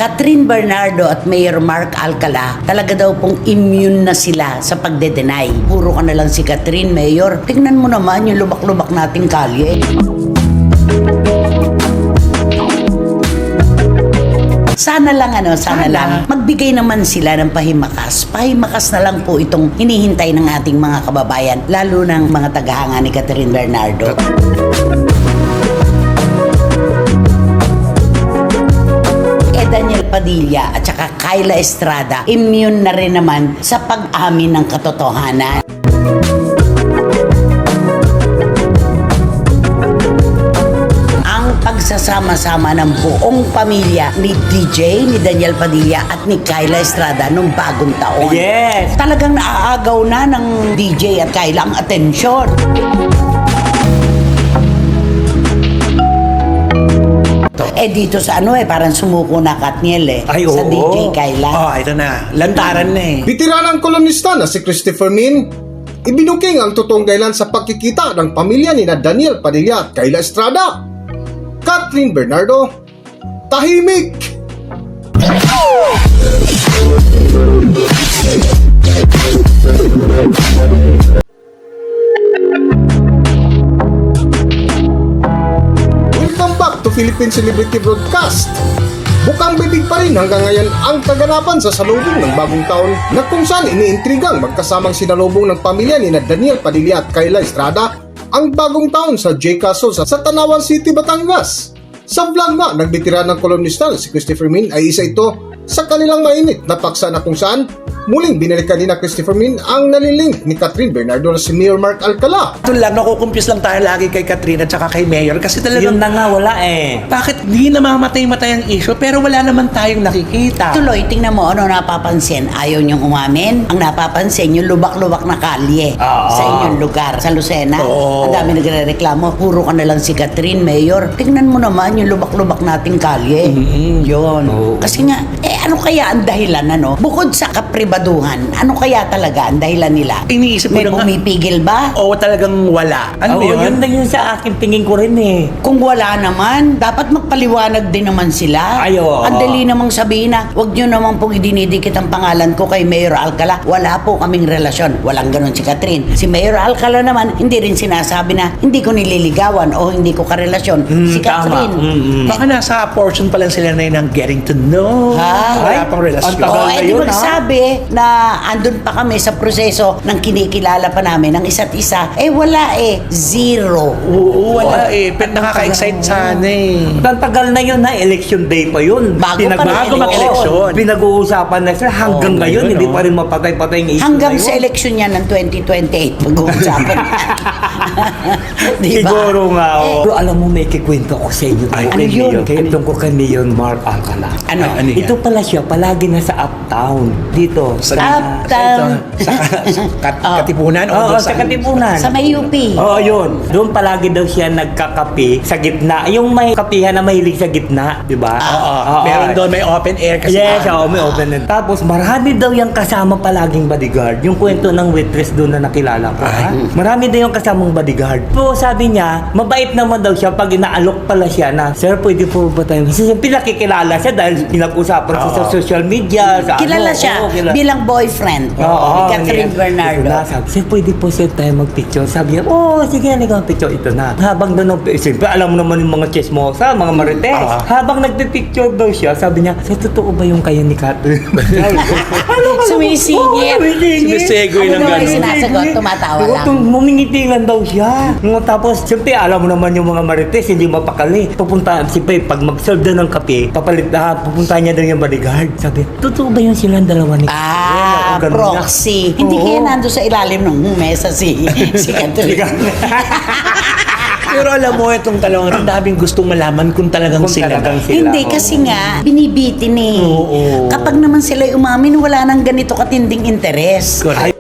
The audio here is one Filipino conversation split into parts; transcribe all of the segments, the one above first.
Catherine Bernardo at Mayor Mark Alcala, talaga daw pong immune na sila sa pagde-deny. Puro ka na lang si Catherine, Mayor. Tingnan mo naman yung lubak-lubak nating kalye. Sana lang magbigay naman sila ng pahimakas. Pahimakas na lang po itong hinihintay ng ating mga kababayan, lalo ng mga tagahanga ni Catherine Bernardo. Daniel Padilla at saka Kyla Estrada, immune na rin naman sa pag-amin ng katotohanan. Ang pagsasama-sama ng buong pamilya ni DJ, ni Daniel Padilla at ni Kyla Estrada nung bagong taon. Yes! Talagang naaagaw na ng DJ at Kyla ang atensyon. Dito sa parang sumuko na Katniel sa DJ Kyla. Ito na. Lantaran na Bitiranang kolonista na si Christopher Min, ibinuking ang totoong dahilan sa pagkikita ng pamilya ni Daniel Padilla at Kyla Estrada. Catherine Bernardo, tahimik! Welcome back to Philippine Celebrity Broadcast. Bukang bibig pa rin hanggang ngayon ang kaganapan sa salubong ng bagong taon na kung saan iniintrigang magkasamang sinalubong ng pamilya ni Daniel Padilla at Kyla Estrada ang bagong taon sa J. Castle sa Tanawan City, Batangas. Sa vlog nga ng bitiranang kolonista si Christopher Min ay isa ito sa kanilang mainit na paksa na kung saan muling binalikan ni Christopher Min ang nalilink ni Catherine Bernardo na si Mayor Mark Alcala. Ito lang, nakukumpuse lang tayo lagi kay Catherine at saka kay Mayor kasi talagang... Yun na nga, wala Bakit di namamatay-matay ang issue pero wala naman tayong nakikita? Tuloy, tingnan mo napapansin. Ayaw niyong umamin. Ang napapansin, yung lubak-lubak na kalye sa inyong lugar. Sa Lucena. Ang dami nagre-reklamo. Puro ka na lang si Catherine, Mayor. Tingnan mo naman yung lubak-lubak nating kalye. Yun. Kasi nga, ano kaya ang dahilan, Bukod sa kapribaduhan, ano kaya talaga ang dahilan nila? Iniisip May ko na nga. pumipigil ba? Oo, talagang wala. Ano yun? Yun na yun sa akin, tingin ko rin Kung wala naman, dapat magpaliwanag din naman sila. Ang dali namang sabihin na, wag nyo naman pong idinidikit ang pangalan ko kay Mayor Alcala. Wala po kaming relasyon. Walang ganun si Catherine. Si Mayor Alcala naman, hindi rin sinasabi na hindi ko nililigawan o hindi ko karelasyon si Catherine. Baka nasa portion pa lang sila na yun ng getting to know. Wala pang relasyon. Di magsabi na andun pa kami sa proseso ng kinikilala pa namin ng isa't isa. Wala zero. Oo, wala Pero nakaka-excite sana Tagal na yun election day pa yun. Bago mag-eleksyon. Pinag-uusapan na sila hanggang ngayon, hindi pa rin mapatay-patay ng issue hanggang sa eleksyon niya ng 2028 mag-uusapan. Diba? Siguro nga. Pero alam mo, may kikwento ko sa inyo. Ano yun? Tungkol kay Mayor Mark Alcala. Ano yan? Ito pala siya, palagi na sa Uptown. Dito. Uptown. Katipunan? Sa Katipunan. Sa may UP. Yun. Doon palagi daw siya nagkakape sa gitna. Yung may kapihan na mahilig sa gitna, di ba? Meron doon, may open air kasi. Yes, may open air. Tapos marami daw yung kasama palaging bodyguard. Yung kwento ng waitress doon na nakilala ko. Marami daw yung kasamang bodyguard. So sabi niya, mabait naman daw siya pag inaalok pala siya na, sir, pwede po ba tayo? Pinakikilala siya dahil pinag-usapan siya sa social media. Kilala siya bilang boyfriend ni Catherine Bernardo. Sabi, sir, pwede po sir tayo mag-picture. Sabi niya, sige, halika mag-picture. Ito na. Habang doon, siyempre, alam mo naman yung mga chismosa, mga marites. Habang nagpipicture daw siya, sabi niya, sir, totoo ba yung kayo ni Catherine? Sumisingit. Sinisegoy lang Ano gano'n. sinasagot? Tumatawa lang. Mumingiti lang daw siya. Tapos, siyempre, alam mo naman yung mga marites, hindi mapakali. Siyempre, pag mag-serve daw ng kape, pupunta niya daw yung bodyguard. Sabi, totoo ba yung silang dalawa ni Proxy. Hindi kaya nando sa ilalim ng mesa si Catherine. Pero alam mo, itong talong, ang daming gustong malaman kung talagang sila. Hindi, kasi nga, binibitin Kapag naman sila umamin, wala nang ganito katinding interes. Correct.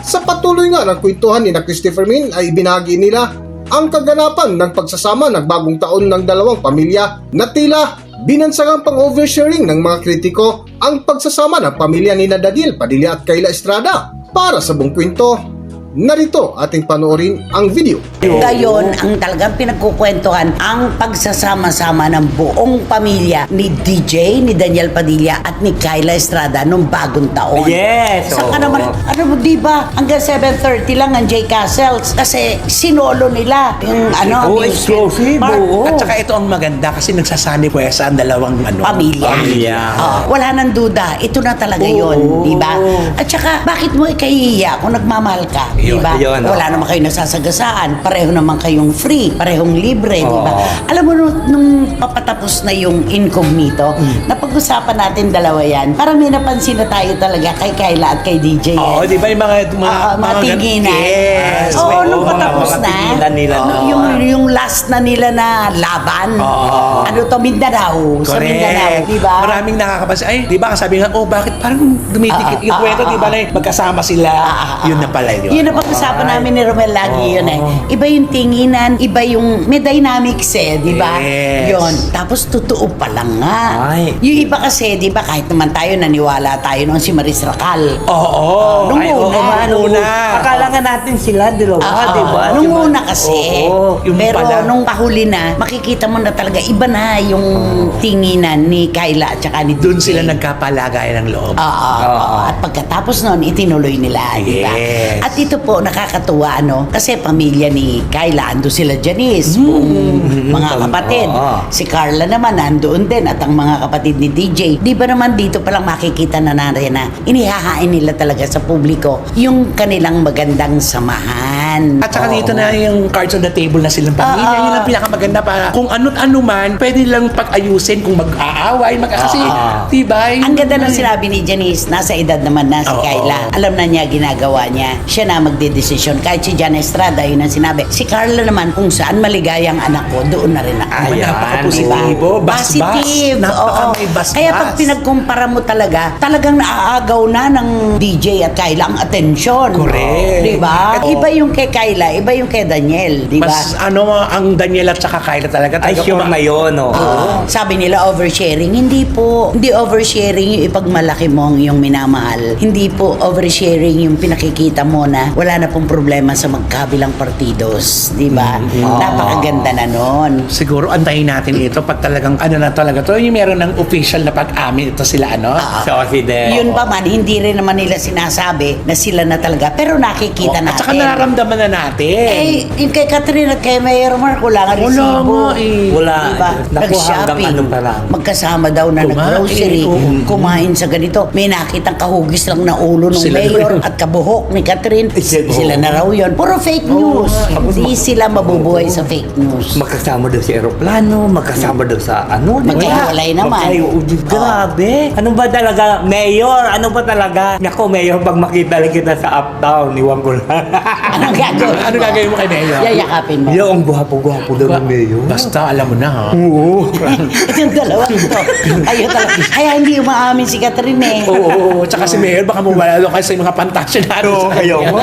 Sa patuloy nga ng kwentuhan ni Christopher Min ay ibinahagi nila ang kaganapan ng pagsasama ng bagong taon ng dalawang pamilya na tila binansagang pang-oversharing ng mga kritiko ang pagsasama ng pamilya ni Daniel Padilla at Kyla Estrada. Para sa buong kwento, Narito ating panoorin ang video. Gayon ang talagang pinagkukwentuhan ang pagsasama-sama ng buong pamilya ni DJ, ni Daniel Padilla at ni Kyla Estrada nung bagong taon. Yes! Saka oo. naman, ano mo, di ba, hanggang 7:30 lang ang J. Castles kasi sinolo nila yung Oo, exclusive. Oo. At saka ito ang maganda kasi nagsasani pwesa ang dalawang pamilya. Pamilya. Wala nang duda. Ito na talaga Oo. yon, di ba? At saka, bakit mo ikahihiya kung nagmamahal ka? Di ba? Yun, Wala naman kayo nasasagasaan. Pareho naman kayong free. Parehong libre, di ba? Oo. Alam mo, nung papatapos na yung incognito, napag-usapan natin dalawa yan. Parang may napansin na tayo talaga kay Kyla at kay DJ. Oo, di ba yung mga Mga tinginan. Yes. Oo, may- nung patapos mga na. tinginan nila noon. Yung last na nila na laban. Oo. Ano to, Mindanao. Sa Mindanao, di ba? Maraming nakakapansin. Ay, di ba sabi nga, bakit parang dumitikit yung kwento, di ba na magkasama sila. Yun na pala yun. Yun ang pag-usapan namin ni Romel lagi yun eh. Iba yung tinginan, iba yung may dynamics eh, di ba? Yes. Yun. Tapos totoo pa lang nga. Ay. Yung iba kasi, di ba, kahit naman tayo naniwala tayo nung si Maris Racal. Oo. Nung Ay, oo, una. nung una. Akala nga natin sila, dalawa, di ba? Nung una kasi. Oo. Yung pero pala. nung pahuli na, makikita mo na talaga iba na yung tinginan ni Kyla at saka ni Doon DJ. sila nagkapalagayan ng loob. Oo. At pagkatapos noon, itinuloy nila, di ba? Yes. At ito po, nakakatuwa, ano? Kasi pamilya ni Kyla, ando sila Janice, buong mga kapatid. Oo. Si Carla naman, nandoon din, at ang mga kapatid ni DJ. Di ba naman dito palang makikita na natin na inihahain nila talaga sa publiko yung kanilang magandang samahan. At saka dito na yung cards on the table na silang pamilya. Yun ang pinakamaganda para kung ano't ano man, pwede lang pag-ayusin kung mag-aaway, kasi, di ba? Ang ganda ng sinabi ni Janice, nasa edad naman na si Oo. Kyla. Alam na niya ginagawa niya. Siya na magdedesisyon. Kahit si Jan Estrada, yun ang sinabi. Si Carla naman, kung saan maligayang anak ko, doon na rin ako. Ay, napaka-positibo. Diba? Bas-bas. Positive. Napaka Oo. may bas-bas. Kaya pag pinagkumpara mo talagang naaagaw na ng DJ at Kyla ang atensyon. Correct. Diba? Oo. Iba yung kay Kyla, iba yung kay Daniel. Diba? Mas ang Daniel at saka Kyla talaga. Ay, sure na yun, oo. Sabi nila oversharing. Hindi po. Hindi oversharing yung ipagmalaki mo ang iyong minamahal. Hindi po oversharing yung pinakikita mo na wala na pong problema sa magkabilang partidos. Di ba? Napakaganda na nun. Siguro antayin natin ito pag talagang na talaga to. Yung meron ng official na pag-amin ito sila So, si De. Yun pa man, hindi rin naman nila sinasabi na sila na talaga. Pero nakikita At saka natin. nararamdaman na natin. Eh, yung kay Catherine at kay Mayor Mark, wala nga resibo. nga eh. Wala. Diba? Naku, hanggang Nag-shopping. ano pa lang. Magkasama daw na Kumain. nag-grocery. Oo. Kumain sa ganito. May nakitang kahugis lang na ulo ng Sila mayor na- at kabuhok ni Catherine. Sila na raw yun. Puro fake news. Hindi sila mabubuhay sa fake news. Magkasama daw sa aeroplano, magkasama daw sa ano. di ba? Magkahiwalay naman. Grabe. Ano ba talaga, Mayor? Ano ba talaga? Nako, Mayor, pag makita lang kita sa uptown, iwan ko lang. Anong gagawin Ano mo? gagawin mo kay Mayor? Yayakapin mo. Yung gwapo-gwapo daw ng Mayor. Basta alam mo na ha. Oo. Yung dalawang to. Kayo talaga. Kaya hindi umaamin si Catherine eh. Oo. Tsaka si Mayor baka mawala doon kasi mga pantasya natin. Oo, kayo mo.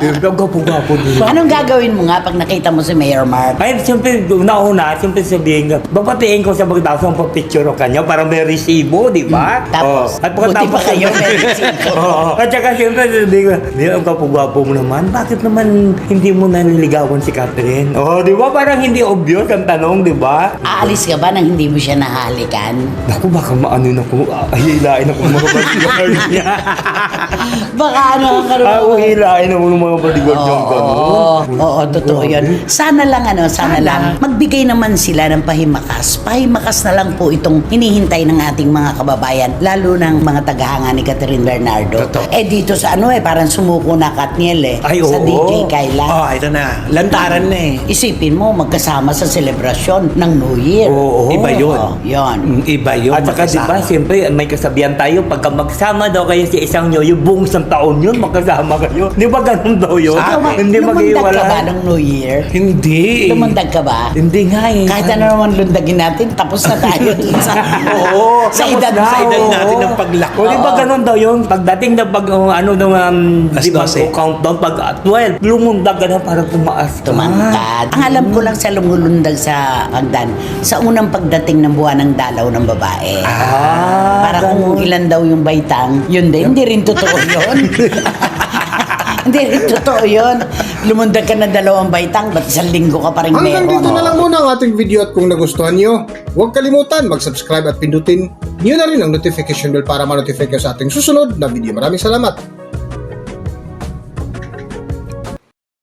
Yung gwapo-gwapo din. Anong gagawin mo nga pag nakita mo si Mayor Mark? Ay, siyempre, una-una, siyempre sabihin ka, babatiin ko sa pagkatapos ng picture o kanya para may resibo, di ba? Tapos, At buti pa kayo may resibo. Oo. At saka siyempre, sabihin ko, di ang kapugwapo mo naman, bakit naman hindi mo naniligawan si Catherine? Oh, di ba? Parang hindi obvious ang tanong, di ba? Aalis ka ba nang hindi mo siya nahalikan? Naku, baka maano na ko, hilain ako mga bodyguard niya. Baka ano ang karoon? Hilain ako ng mga bodyguard yung gano'n. Oo, totoo yun. Sana lang, sana lang, magbigay naman sila ng pahimakas. Pahimakas na lang po itong hinihintay ng ating mga kababayan, lalo ng mga tagahanga ni Catherine Bernardo. Totoo. Eh dito sa parang sumuko na Katniel eh. Ay, sa oo. DJ Kyla. Ito na. Lantaran na eh. Isipin mo, magkasama sa selebrasyon ng New Year. Oo. Iba yun. Yun. Iba yun. At saka diba, siyempre may kasabihan tayo, pagka magsama daw kayo sa isang nyo, yung buong isang taon yun, magkasama kayo. Di ba ganun daw yun? Sa akin. Hindi Lumundag ka ba mag-iwala. ng New Year? Hindi. Lumundag ka ba? Hindi nga eh. Kahit ano naman lundagin natin, tapos na tayo dun sa, Oo. sa Tapos edad na, Sa edad oo. natin ng paglaki. O di ba ganun daw yun? Pagdating na pag ano nung Alas di ba 12. countdown pag 12, lumundag ka na para tumaas ka. tumantad. Ang alam ko lang sa lumulundag sa hagdan, sa unang pagdating ng buwan ng dalaw ng babae. Para kung ilan daw yung baitang, yun din, hindi rin totoo yun. Hindi rin totoo yun. Lumundag ka ng 2 baitang, ba't 1 linggo ka pa rin Hanggang meron? dito na lang muna ang ating video at kung nagustuhan nyo, huwag kalimutan mag-subscribe at pindutin nyo na rin ang notification bell para ma-notify kayo sa ating susunod na video. Maraming salamat!